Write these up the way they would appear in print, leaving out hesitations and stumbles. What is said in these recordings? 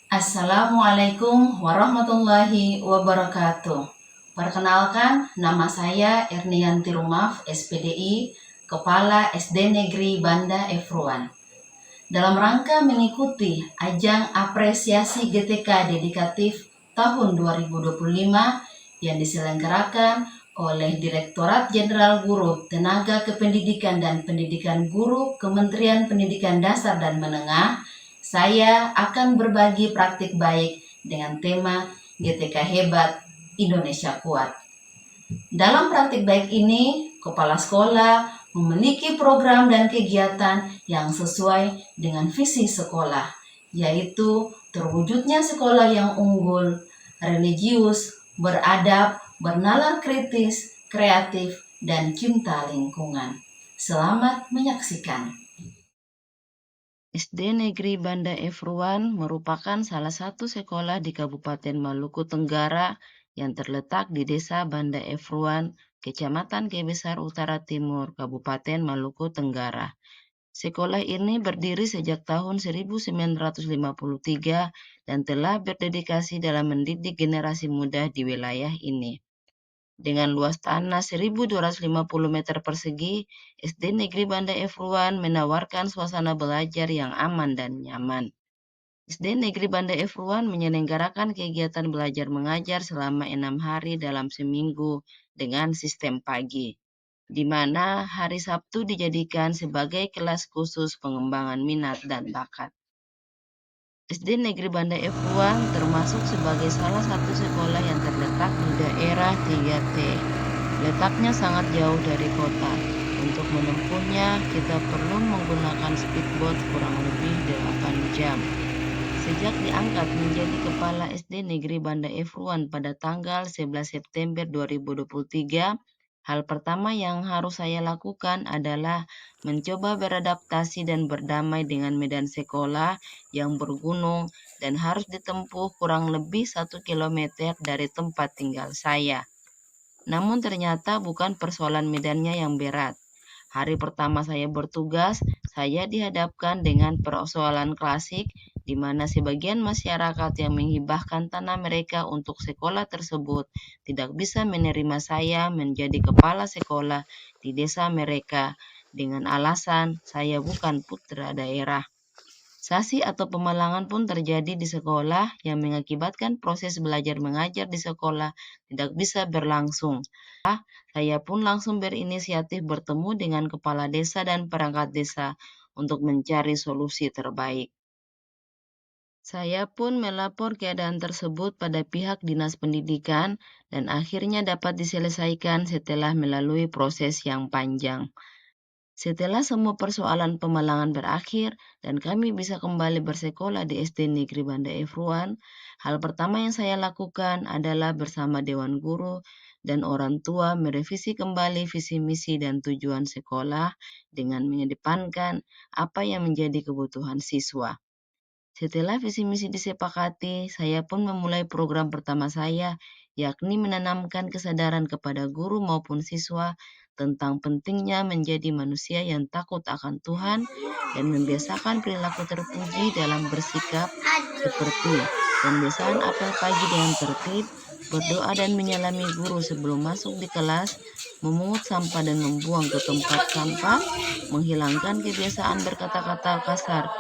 Assalamualaikum warahmatullahi wabarakatuh. Perkenalkan, nama saya Ernianti Rumaf, SPDI, Kepala SD Negeri Banda Efruan. Dalam rangka mengikuti ajang apresiasi GTK Dedikatif tahun 2025 yang diselenggarakan oleh Direktorat Jenderal Guru Tenaga Kependidikan dan Pendidikan Guru Kementerian Pendidikan Dasar dan Menengah, saya akan berbagi praktik baik dengan tema GTK Hebat, Indonesia Kuat. Dalam praktik baik ini, kepala sekolah memiliki program dan kegiatan yang sesuai dengan visi sekolah, yaitu terwujudnya sekolah yang unggul, religius, beradab, bernalar kritis, kreatif, dan cinta lingkungan. Selamat menyaksikan. SD Negeri Banda Efruan merupakan salah satu sekolah di Kabupaten Maluku Tenggara yang terletak di Desa Banda Efruan, Kecamatan Kebesar Utara Timur, Kabupaten Maluku Tenggara. Sekolah ini berdiri sejak tahun 1953 dan telah berdedikasi dalam mendidik generasi muda di wilayah ini. Dengan luas tanah 1.250 meter persegi, SD Negeri Banda Efruan menawarkan suasana belajar yang aman dan nyaman. SD Negeri Banda Efruan menyelenggarakan kegiatan belajar mengajar selama 6 hari dalam seminggu dengan sistem pagi, di mana hari Sabtu dijadikan sebagai kelas khusus pengembangan minat dan bakat. SD Negeri Banda Efruan termasuk sebagai salah satu sekolah yang terletak di daerah 3T. Letaknya sangat jauh dari kota. Untuk menempuhnya, kita perlu menggunakan speedboat kurang lebih 8 jam. Sejak diangkat menjadi Kepala SD Negeri Banda Efruan pada tanggal 11 September 2023, hal pertama yang harus saya lakukan adalah mencoba beradaptasi dan berdamai dengan medan sekolah yang bergunung dan harus ditempuh kurang lebih 1 kilometer dari tempat tinggal saya. Namun ternyata bukan persoalan medannya yang berat. Hari pertama saya bertugas, saya dihadapkan dengan persoalan klasik di mana sebagian masyarakat yang menghibahkan tanah mereka untuk sekolah tersebut tidak bisa menerima saya menjadi kepala sekolah di desa mereka dengan alasan saya bukan putra daerah. Sasi atau pemalangan pun terjadi di sekolah yang mengakibatkan proses belajar mengajar di sekolah tidak bisa berlangsung. Saya pun langsung berinisiatif bertemu dengan kepala desa dan perangkat desa untuk mencari solusi terbaik. Saya pun melapor keadaan tersebut pada pihak Dinas Pendidikan dan akhirnya dapat diselesaikan setelah melalui proses yang panjang. Setelah semua persoalan pemalangan berakhir dan kami bisa kembali bersekolah di SD Negeri Banda Efruan, hal pertama yang saya lakukan adalah bersama Dewan Guru dan orang tua merevisi kembali visi misi dan tujuan sekolah dengan mengedepankan apa yang menjadi kebutuhan siswa. Setelah visi misi disepakati, saya pun memulai program pertama saya, yakni menanamkan kesadaran kepada guru maupun siswa tentang pentingnya menjadi manusia yang takut akan Tuhan dan membiasakan perilaku terpuji dalam bersikap seperti pembiasaan apel pagi dengan tertib, berdoa dan menyalami guru sebelum masuk di kelas, memungut sampah dan membuang ke tempat sampah, menghilangkan kebiasaan berkata-kata kasar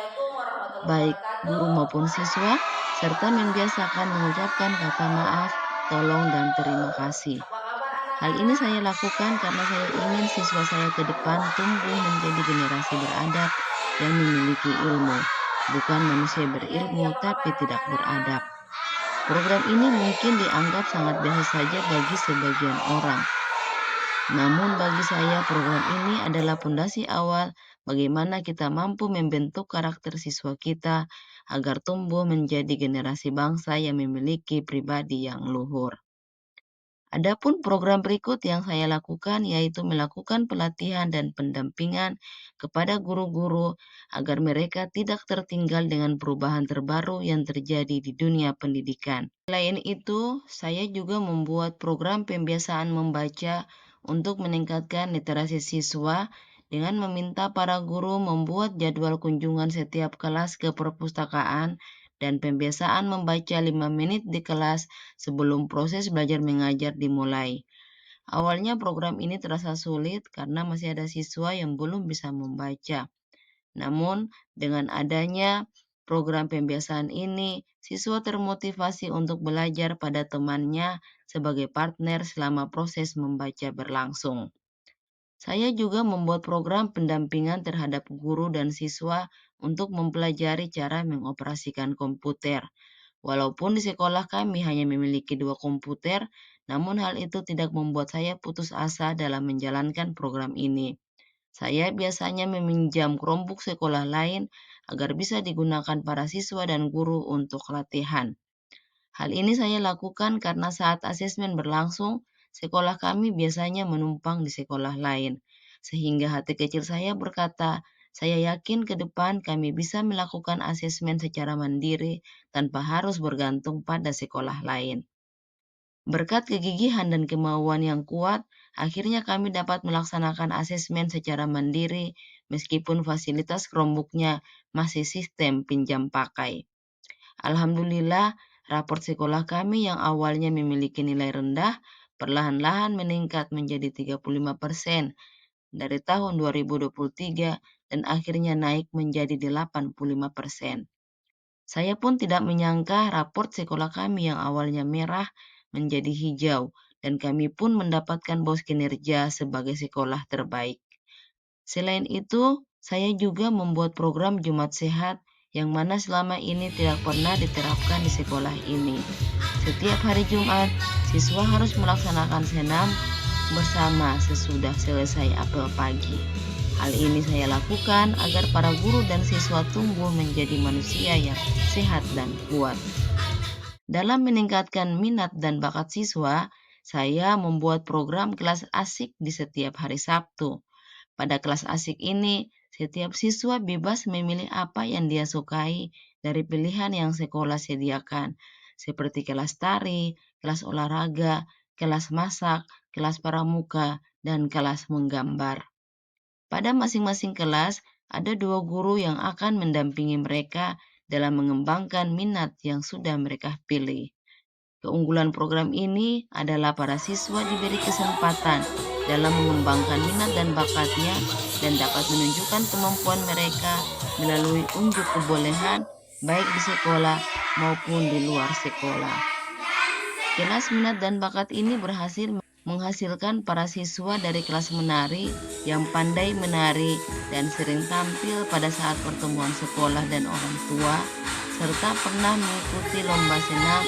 baik guru maupun siswa, serta membiasakan mengucapkan kata maaf, tolong, dan terima kasih. Hal ini saya lakukan karena saya ingin siswa saya ke depan tumbuh menjadi generasi beradab yang memiliki ilmu, bukan manusia berilmu tapi tidak beradab. Program ini mungkin dianggap sangat biasa saja bagi sebagian orang. Namun bagi saya program ini adalah fondasi awal bagaimana kita mampu membentuk karakter siswa kita agar tumbuh menjadi generasi bangsa yang memiliki pribadi yang luhur. Adapun program berikut yang saya lakukan yaitu melakukan pelatihan dan pendampingan kepada guru-guru agar mereka tidak tertinggal dengan perubahan terbaru yang terjadi di dunia pendidikan. Selain itu, saya juga membuat program pembiasaan membaca untuk meningkatkan literasi siswa dengan meminta para guru membuat jadwal kunjungan setiap kelas ke perpustakaan dan pembiasaan membaca 5 menit di kelas sebelum proses belajar mengajar dimulai. Awalnya program ini terasa sulit karena masih ada siswa yang belum bisa membaca. Namun, dengan adanya program pembiasaan ini, siswa termotivasi untuk belajar pada temannya sebagai partner selama proses membaca berlangsung. Saya juga membuat program pendampingan terhadap guru dan siswa untuk mempelajari cara mengoperasikan komputer. Walaupun di sekolah kami hanya memiliki 2 komputer, namun hal itu tidak membuat saya putus asa dalam menjalankan program ini. Saya biasanya meminjam Chromebook sekolah lain agar bisa digunakan para siswa dan guru untuk latihan. Hal ini saya lakukan karena saat asesmen berlangsung, sekolah kami biasanya menumpang di sekolah lain. Sehingga hati kecil saya berkata, saya yakin ke depan kami bisa melakukan asesmen secara mandiri tanpa harus bergantung pada sekolah lain. Berkat kegigihan dan kemauan yang kuat, akhirnya kami dapat melaksanakan asesmen secara mandiri meskipun fasilitas Chromebook-nya masih sistem pinjam pakai. Alhamdulillah, raport sekolah kami yang awalnya memiliki nilai rendah perlahan-lahan meningkat menjadi 35% dari tahun 2023 dan akhirnya naik menjadi 85%. Saya pun tidak menyangka raport sekolah kami yang awalnya merah menjadi hijau dan kami pun mendapatkan BOS kinerja sebagai sekolah terbaik. Selain itu, saya juga membuat program Jumat Sehat yang mana selama ini tidak pernah diterapkan di sekolah ini. Setiap hari Jumat, siswa harus melaksanakan senam bersama sesudah selesai apel pagi. Hal ini saya lakukan agar para guru dan siswa tumbuh menjadi manusia yang sehat dan kuat. Dalam meningkatkan minat dan bakat siswa, saya membuat program kelas asik di setiap hari Sabtu. Pada kelas asik ini, setiap siswa bebas memilih apa yang dia sukai dari pilihan yang sekolah sediakan, seperti kelas tari, kelas olahraga, kelas masak, kelas pramuka, dan kelas menggambar. Pada masing-masing kelas, ada 2 guru yang akan mendampingi mereka dalam mengembangkan minat yang sudah mereka pilih. Keunggulan program ini adalah para siswa diberi kesempatan dalam mengembangkan minat dan bakatnya dan dapat menunjukkan kemampuan mereka melalui unjuk kebolehan baik di sekolah maupun di luar sekolah. Kelas minat dan bakat ini berhasil menghasilkan para siswa dari kelas menari yang pandai menari dan sering tampil pada saat pertemuan sekolah dan orang tua, serta pernah mengikuti lomba senam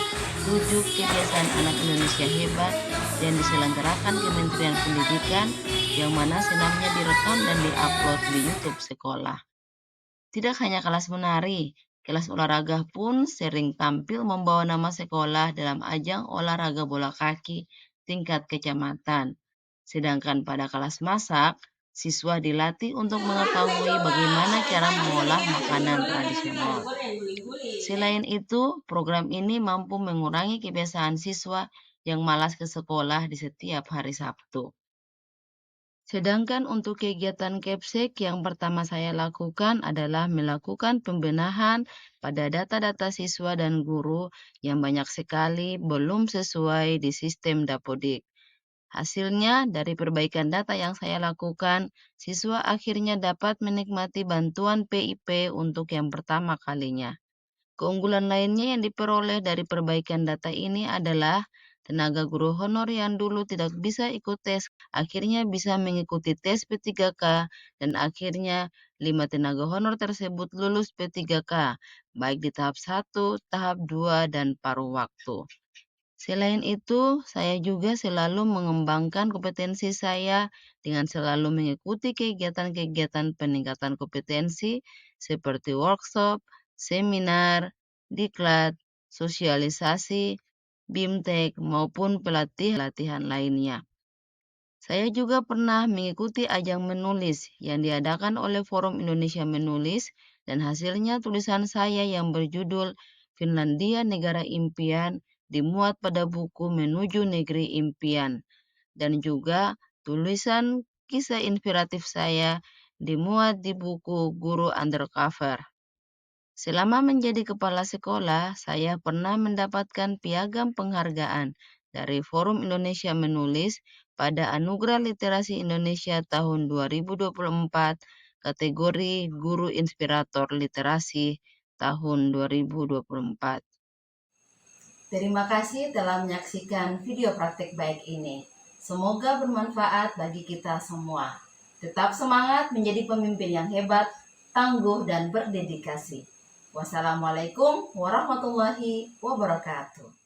7 kebiasaan anak Indonesia hebat yang diselenggarakan Kementerian Pendidikan, yang mana senamnya direkam dan diupload di YouTube sekolah. Tidak hanya kelas menari, kelas olahraga pun sering tampil membawa nama sekolah dalam ajang olahraga bola kaki tingkat kecamatan. Sedangkan pada kelas masak, siswa dilatih untuk mengetahui bagaimana cara mengolah makanan tradisional. Selain itu, program ini mampu mengurangi kebiasaan siswa yang malas ke sekolah di setiap hari Sabtu. Sedangkan untuk kegiatan Capsek yang pertama saya lakukan adalah melakukan pembenahan pada data-data siswa dan guru yang banyak sekali belum sesuai di sistem Dapodik. Hasilnya, dari perbaikan data yang saya lakukan, siswa akhirnya dapat menikmati bantuan PIP untuk yang pertama kalinya. Keunggulan lainnya yang diperoleh dari perbaikan data ini adalah tenaga guru honor yang dulu tidak bisa ikut tes, akhirnya bisa mengikuti tes P3K, dan akhirnya 5 tenaga honor tersebut lulus P3K, baik di tahap 1, tahap 2, dan paruh waktu. Selain itu, saya juga selalu mengembangkan kompetensi saya dengan selalu mengikuti kegiatan-kegiatan peningkatan kompetensi seperti workshop, seminar, diklat, sosialisasi, BIMTEK, maupun pelatihan lainnya. Saya juga pernah mengikuti ajang menulis yang diadakan oleh Forum Indonesia Menulis, dan hasilnya tulisan saya yang berjudul Finlandia Negara Impian dimuat pada buku Menuju Negeri Impian, dan juga tulisan kisah inspiratif saya dimuat di buku Guru Undercover. Selama menjadi kepala sekolah, saya pernah mendapatkan piagam penghargaan dari Forum Indonesia Menulis pada Anugerah Literasi Indonesia tahun 2024, kategori Guru Inspirator Literasi tahun 2024. Terima kasih telah menyaksikan video praktek baik ini. Semoga bermanfaat bagi kita semua. Tetap semangat menjadi pemimpin yang hebat, tangguh, dan berdedikasi. Wassalamualaikum warahmatullahi wabarakatuh.